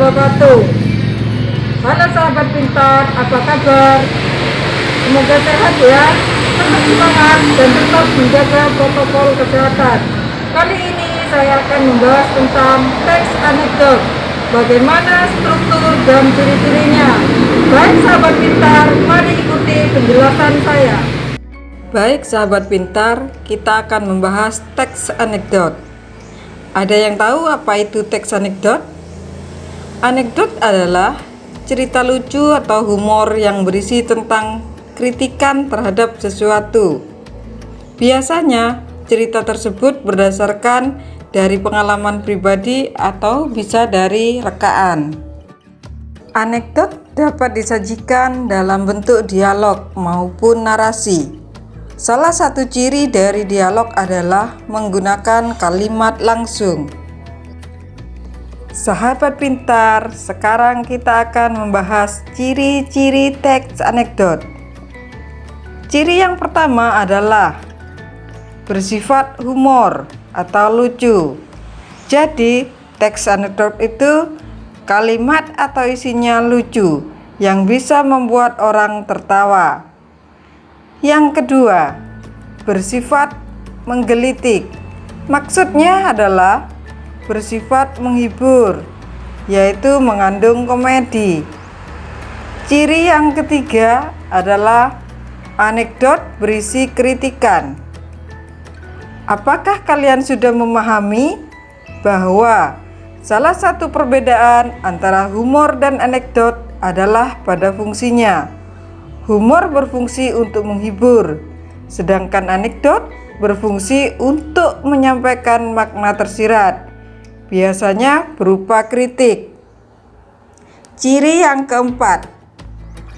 wabarakatuh. Halo sahabat pintar, apa kabar? Semoga sehat ya, tetap semangat dan tetap menjaga protokol kesehatan. Kali ini saya akan membahas tentang teks anekdot, bagaimana struktur dan ciri-cirinya. Baik sahabat pintar, mari ikuti penjelasan saya. Baik sahabat pintar, kita akan membahas teks anekdot. Ada yang tahu apa itu teks anekdot? Anekdot adalah cerita lucu atau humor yang berisi tentang kritikan terhadap sesuatu. Biasanya, cerita tersebut berdasarkan dari pengalaman pribadi atau bisa dari rekaan. Anekdot dapat disajikan dalam bentuk dialog maupun narasi. Salah satu ciri dari dialog adalah menggunakan kalimat langsung. Sahabat pintar, sekarang kita akan membahas ciri-ciri teks anekdot. Ciri yang pertama adalah bersifat humor atau lucu. Jadi, teks anekdot itu kalimat atau isinya lucu yang bisa membuat orang tertawa. Yang kedua, bersifat menggelitik. Maksudnya adalah bersifat menghibur, yaitu mengandung komedi. Ciri yang ketiga adalah anekdot berisi kritikan. Apakah kalian sudah memahami bahwa salah satu perbedaan antara humor dan anekdot adalah pada fungsinya? Humor berfungsi untuk menghibur, sedangkan anekdot berfungsi untuk menyampaikan makna tersirat, biasanya berupa kritik. Ciri yang keempat,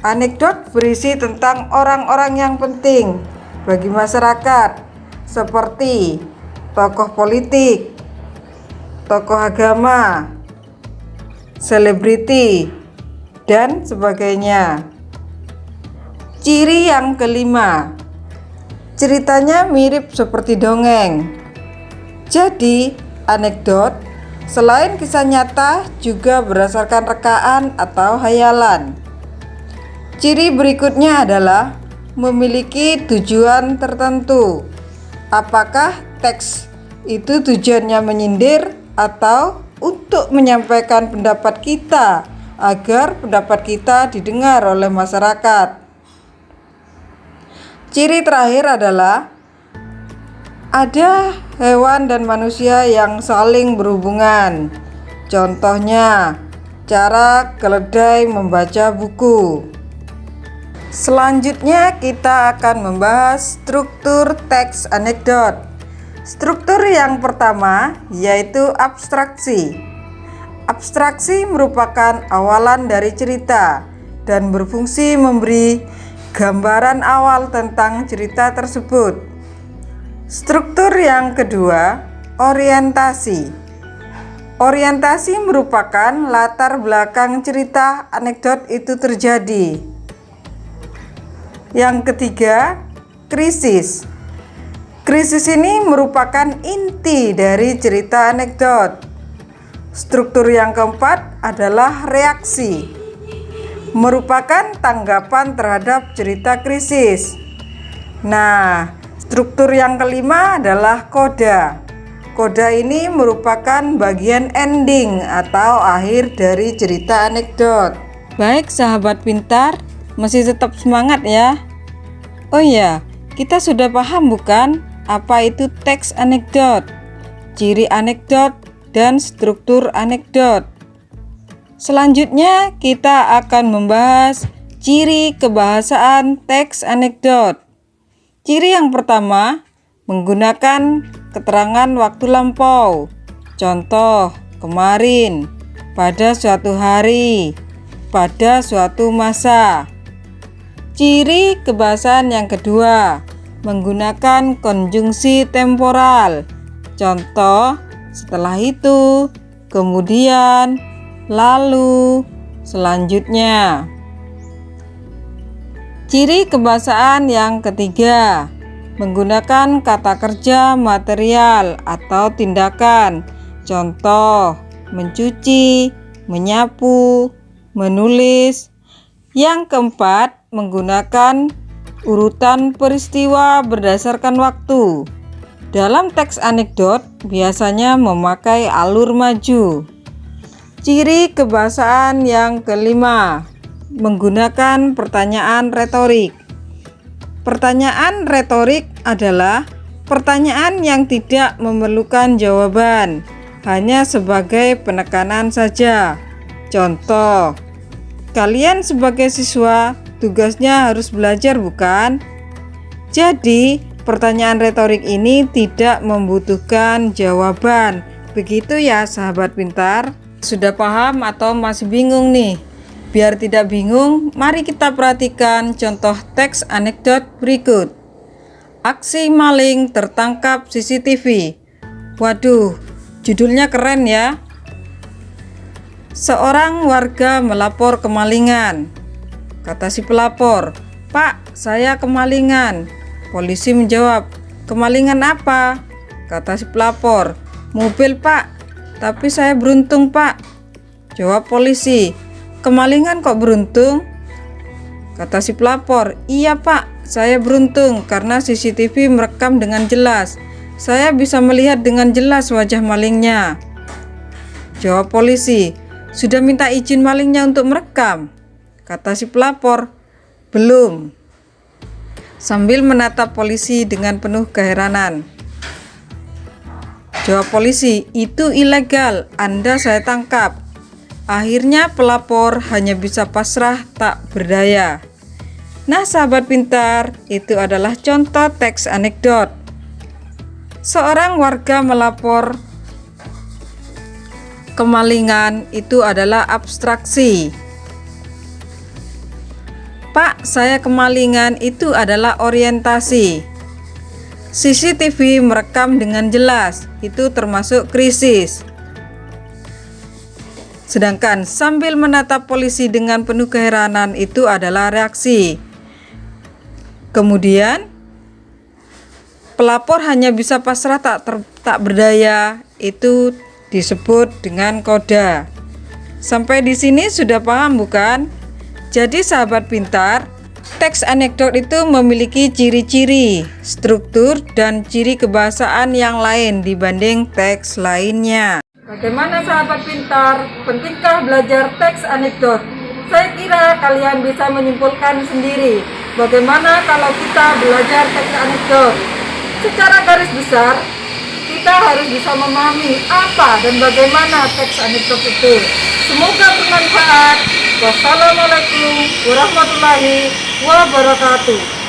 anekdot berisi tentang orang-orang yang penting bagi masyarakat, seperti tokoh politik, tokoh agama, selebriti, dan sebagainya. Ciri yang kelima, ceritanya mirip seperti dongeng. Jadi, anekdot selain kisah nyata juga berdasarkan rekaan atau hayalan. Ciri berikutnya adalah memiliki tujuan tertentu. Apakah teks itu tujuannya menyindir atau untuk menyampaikan pendapat kita agar pendapat kita didengar oleh masyarakat? Ciri terakhir adalah ada hewan dan manusia yang saling berhubungan. Contohnya, cara keledai membaca buku. Selanjutnya kita akan membahas struktur teks anekdot. Struktur yang pertama yaitu abstraksi. Abstraksi merupakan awalan dari cerita dan berfungsi memberi gambaran awal tentang cerita tersebut. Struktur yang kedua, orientasi. Orientasi merupakan latar belakang cerita anekdot itu terjadi. Yang ketiga, krisis. Krisis ini merupakan inti dari cerita anekdot. Struktur yang keempat adalah reaksi, merupakan tanggapan terhadap cerita krisis. Nah, struktur yang kelima adalah koda. Koda ini merupakan bagian ending atau akhir dari cerita anekdot. Baik sahabat pintar, masih tetap semangat ya. Oh iya, kita sudah paham bukan apa itu teks anekdot, ciri anekdot, dan struktur anekdot. Selanjutnya kita akan membahas ciri kebahasaan teks anekdot. Ciri yang pertama, menggunakan keterangan waktu lampau. Contoh, kemarin, pada suatu hari, pada suatu masa. Ciri kebahasaan yang kedua, menggunakan konjungsi temporal. Contoh, setelah itu, kemudian, lalu, selanjutnya. Ciri kebahasaan yang ketiga, menggunakan kata kerja material atau tindakan. Contoh, mencuci, menyapu, menulis. Yang keempat, menggunakan urutan peristiwa berdasarkan waktu. Dalam teks anekdot biasanya memakai alur maju. Ciri kebahasaan yang kelima, menggunakan pertanyaan retorik. Pertanyaan retorik adalah pertanyaan yang tidak memerlukan jawaban, hanya sebagai penekanan saja. Contoh, kalian sebagai siswa tugasnya harus belajar, bukan? Jadi, pertanyaan retorik ini tidak membutuhkan jawaban. Begitu ya sahabat pintar. Sudah paham atau masih bingung nih? Biar tidak bingung, mari kita perhatikan contoh teks anekdot berikut. Aksi maling tertangkap CCTV. Waduh, judulnya keren ya. Seorang warga melapor kemalingan. Kata si pelapor, "Pak, saya kemalingan." Polisi menjawab, "Kemalingan apa?" Kata si pelapor, "Mobil, Pak. Tapi saya beruntung, Pak." Jawab polisi, "Kemalingan kok beruntung?" Kata si pelapor, "Iya, Pak, saya beruntung karena CCTV merekam dengan jelas. Saya bisa melihat dengan jelas wajah malingnya." Jawab polisi, "Sudah minta izin malingnya untuk merekam?" Kata si pelapor, "Belum." Sambil menatap polisi dengan penuh keheranan. Jawab polisi, "Itu ilegal, Anda saya tangkap." Akhirnya pelapor hanya bisa pasrah tak berdaya. Nah sahabat pintar, itu adalah contoh teks anekdot. Seorang warga melapor kemalingan, itu adalah abstraksi. "Pak, saya kemalingan," itu adalah orientasi. CCTV merekam dengan jelas, itu termasuk krisis. Sedangkan sambil menatap polisi dengan penuh keheranan itu adalah reaksi. Kemudian pelapor hanya bisa pasrah tak berdaya, itu disebut dengan koda. Sampai di sini sudah paham bukan? Jadi sahabat pintar, teks anekdot itu memiliki ciri-ciri, struktur, dan ciri kebahasaan yang lain dibanding teks lainnya. Bagaimana sahabat pintar? Pentingkah belajar teks anekdot? Saya kira kalian bisa menyimpulkan sendiri. Bagaimana kalau kita belajar teks anekdot? Secara garis besar, kita harus bisa memahami apa dan bagaimana teks anekdot itu. Semoga bermanfaat. Wassalamualaikum warahmatullahi wabarakatuh.